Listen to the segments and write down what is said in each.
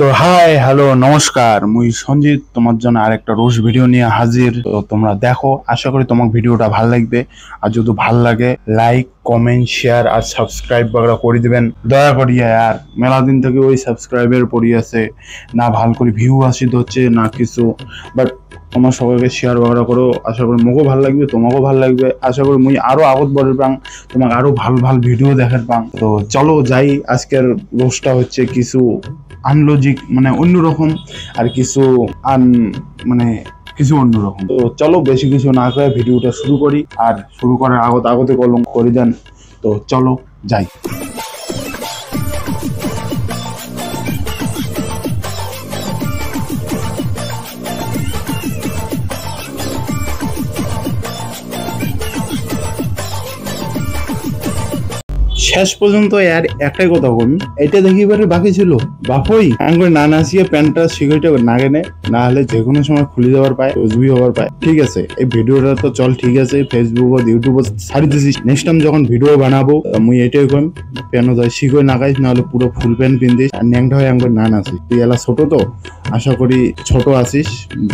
তো hi hello নমস্কার, মুই সঞ্জিত তোমার জন্য আরেকটা রোজ ভিডিও নিয়ে হাজির। তো তোমরা দেখো, আশা করি তোমার ভিডিওটা ভালো লাগবে। আর যদি ভালো লাগে লাইক কমেন্ট শেয়ার আর সাবস্ক্রাইব বাগড়া করে দিবেন দয়া করিয়া। আর মেলা দিন থেকে ওই সাবস্ক্রাইবের পড়ি আছে না, ভালো করে ভিউ আসিত হচ্ছে না কিছু, বাট তোমার সবাইকে শেয়ার বাগড়া করো। আশা করি মোকেও ভালো লাগবে, তোমাকেও ভালো লাগবে। আশা করি মুই আরো আগত বড়ের পাং, তোমাকে আরো ভালো ভালো ভিডিও দেখার পাং। তো চলো যাই। আজকের রোজটা হচ্ছে কিছু আনলজিক, মানে অন্যরকম, আর কিছু কিছু অন্যরকম। তো চলো বেশি কিছু না করে ভিডিওটা শুরু করি। আর শুরু করার আগতে কলম করে দেন। তো চলো যাই। শেষ পর্যন্ত আর একটাই কথা বলি, এটা দেখিবারে বাকি ছিল বাপই আঙ্গুর না নাচিয়ে প্যান্টটা সিগারেটটা না গেনে, না হলে যে কোনো সময় খুলে দেওয়ার পায়, উজবি হওয়ার পায়। ঠিক আছে, এই ভিডিওটা তো চল ঠিক আছে, ফেসবুক ও ইউটিউব ছাড়ি দিছি। নেক্সট টাইম যখন ভিডিও বানাবো মুই এটাই কম, প্যানও যায় শিখই না গাইস, নাহলে পুরো ফুল প্যান্ট পিন্ধিস আর ন্যাংটা হয়ে আঙ্গুর না নাচিস। তুই এলা ছোট, তো আশা করি ছোট আছিস,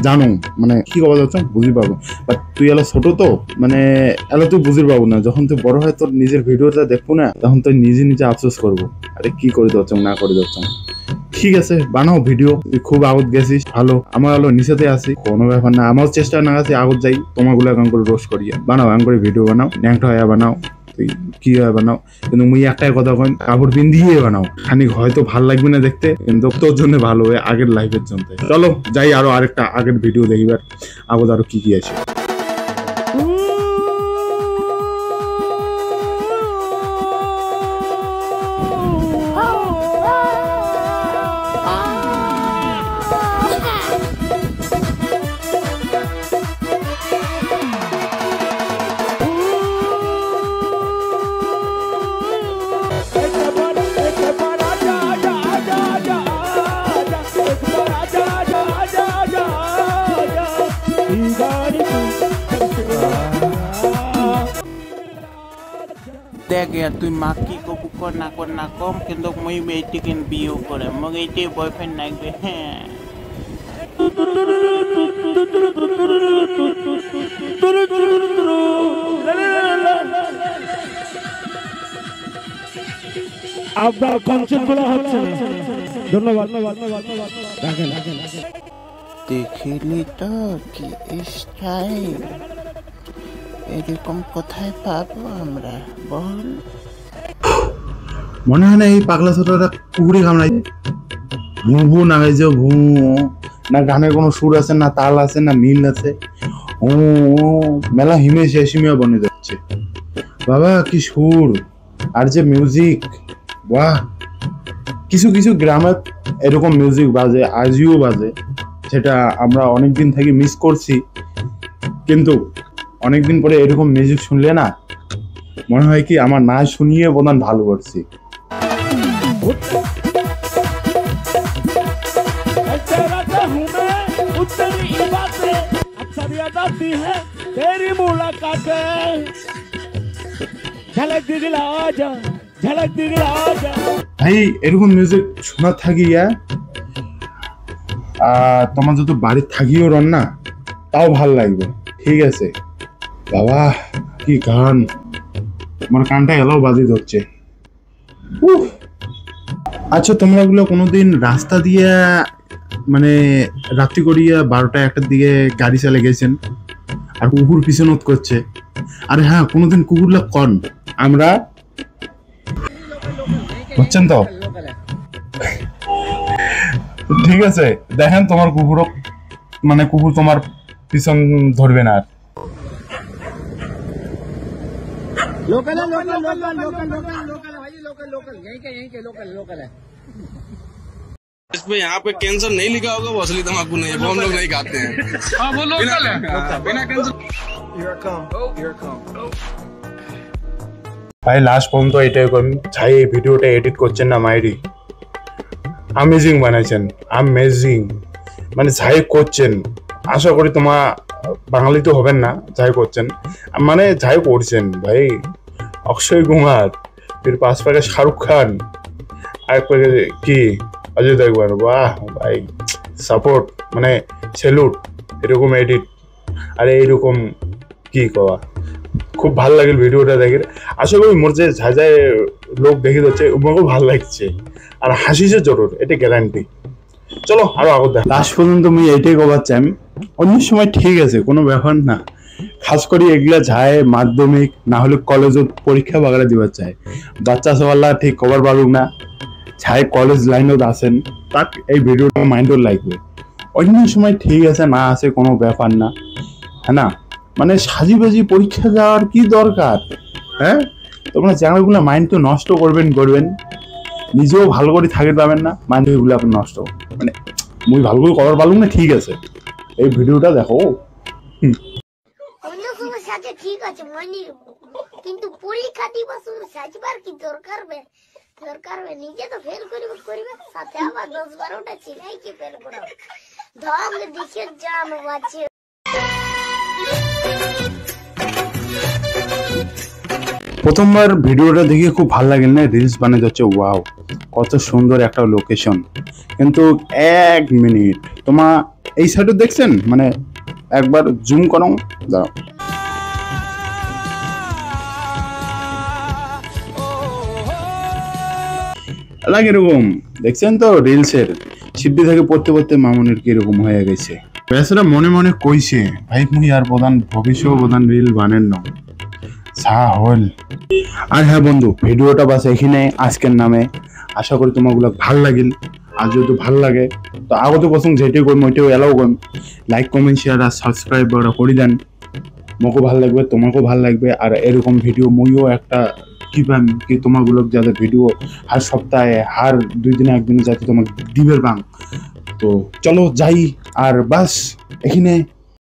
জানো মানে কি কবা যাচ্ছে বুঝি পাবো। বাট তুই এলা ছোট, তো মানে এলা তুই বুঝি পাবো না। যখন তুই বড় হয় তোর নিজের ভিডিওটা দেখবো না, তখন তুই নিজে নিজে আফসোস করবো, আরে কি করে দিচ্ছ না করে দিচ্ছ। ঠিক আছে, বানাও ভিডিও। তুই খুব আগত গেছিস, ভালো। আমার হলো নিচেতে আছি, কোনো ব্যাপার না। আমার চেষ্টা না আছে আগত যাই, তোমাগুলো এখন করে রোস্ট করিয়া বানাও, এখন করে ভিডিও বানাও, ন্যাংটা হয়ে বানাও, তুই কি হয় বানাও। কিন্তু মুই একটাই কথা কই, কাপড় পিন্ধিয়ে বানাও। খানিক হয়তো ভাল লাগবে না দেখতে, কিন্তু তোর জন্য ভালো হয়, আগের লাইফের জন্য। চলো যাই, আরো আরেকটা আগের ভিডিও দেখিবার আগত আরো কি কি আছে। দেখ তুই মাক কি কবু কর না কম, কিন্তু মই এইটিকে বিয়ে করে মোক এইটাই বয়ফ্রেন্ড লাগবে। হ্যাঁ আপনার কনসেপ্ট গুলো হচ্ছে। ধন্যবাদ। দেখিলি তো কি স্টাইল, এরকম কোথায় পাবো আমরা বল? মনে হয় না এই পাগলা ছোটটা কুকুরে কামড়াই। ভু না গাইছে, ভু না, গানের কোনো সুর আছে না, তাল আছে না, মিল আছে। ও মেলা হিমিয়া বনে যাচ্ছে। বাবা কি সুর আর যে মিউজিক, বাহ। কিছু কিছু গ্রামে এরকম মিউজিক বাজে, আজিও বাজে, সেটা আমরা অনেকদিন থেকে মিস করছি। কিন্তু অনেকদিন পরে এরকম মিউজিক শুনলে না মনে হয় কি আমার না শুনিয়ে বোধহয় ভালো করছি। ভাই এরকম মিউজিক শোনা থাকিয়া তোমার যদি বাড়ি থাকিও রন না, তাও ভাল লাগবে। ঠিক আছে বাবা, কি গান, আমার কানটা এলাও বাজি ধরছে। আচ্ছা, তোমরা গুলো কোনোদিন রাস্তা দিয়ে মানে রাত্রি করিয়া 12টা 1টার দিকে গাড়ি চালে গেছেন আর কুকুর পিছনত করছে? আরে হ্যাঁ, কোনোদিন কুকুরলা কন আমরা বুঝছেন তো? ঠিক আছে, দেখেন তোমার কুকুরও, মানে কুকুর তোমার পিছন ধরবে না। আর लोकल है भाई, लोकल यहीं के लोकल है। इस पे यहाँ पे कैंसर नहीं लिखा होगा, वो असली तम्बाकू नहीं है, वो हम लोग नहीं खाते हैं। हाँ वो लोकल है, बिना कैंसर। ভাই লাস্ট পর্যন্ত এটাই করুন। ছাই এই ভিডিওটা এডিট করছেন না মাইরি, আমেজিং বানাইছেন, আমেজিং মানে যাই করছেন। আশা করি তোমার বাঙালি তো হবেন না, যাই করছেন মানে যাই করছেন ভাই। অক্ষয় কুমার, फिर 5 पैकेट शाहरुख खान, 1 पैकेट की আজও দেখবেন বাহ ভাই সাপোর্ট মানে স্যালুট এরকম এডিট আরে এইরকম কি কওয়া খুব ভালো লাগল ভিডিওটা দেখে আশা করি মোর যে যা যা লোক দেখে যাচ্ছে ওগুলো ভালো লাগছে আর হাসিছে জরুর এটা গ্যারান্টি চলো আরো আগত লাস্ট পর্যন্ত আমি এইটাই কবার চাই আমি অন্য সময় ঠিক আছে কোনো ব্যাপার না খাস করে এগুলা যায় মাধ্যমিক না হলে কলেজত পরীক্ষা বাগারে দিবার চায় বাচ্চা সবাল্লা ঠিক কবার পারুক না ছাই কলেজ লাইনত আছেন তাক এই ভিডিওটা মাইন্ডও লাগবে অন্য সময় ঠিক আছে না আছে কোনো ব্যাপার না হ্যাঁ না মানে সাজি বাজি পরীক্ষা যাওয়ার কি দরকার হ্যাঁ তোমরা চ্যানেলগুলো মাইন্ড তো নষ্ট করবেন নিজেও ভালো করে থাকতে পারবেন না মাইন্ড এগুলো আপনি নষ্ট মানে মুই ভালো করে করার পারলুম না ঠিক আছে এই ভিডিওটা দেখো অন্য সময় সাজে ঠিক আছে মানি কিন্তু পরীক্ষা দিবা শুধু সাজবার কি দরকার নিজে তো ফেল করিবে সাথে আবার 10-12টা ছিলাই কি ফেল করাও ধম দিকে জাম বাজে প্রথমবার ভিডিওটা দেখে খুব ভালো লাগেল না রিলস বানাতে হচ্ছে ওয়াও কত সুন্দর একটা লোকেশন কিন্তু 1 মিনিট তোমার এই সাইডে দেখছেন মানে একবার জুম করো দাঁড়াও লাগে এরকম দেখছেন তো রিলসের সিদ্ধি থেকে পড়তে মামুনের কিরকম হয়ে গেছে বেচারা মনে মনে কইছে ভাই মুই আর ভবিষ্যৎ রিল বানেন না হল আর হ্যাঁ বন্ধু ভিডিওটা বাস এখানে আজকের নামে আশা করি তোমাগুলো ভাল লাগিল আর যদি ভাল লাগে তো আগত পছন্দ যেটাই করবো ওইটাও এলাও করুন লাইক কমেন্ট শেয়ার আর সাবস্ক্রাইব করে দেন মোকেও ভাল লাগবে তোমাকেও ভাল লাগবে আর এরকম ভিডিও মুইও একটা কি পাম কি তোমাগুলো যাতে ভিডিও হার সপ্তাহে হার 2 দিনে 1 দিনে যাতে তোমাকে দিবের বাং তো চলো যাই আর বাস এখানে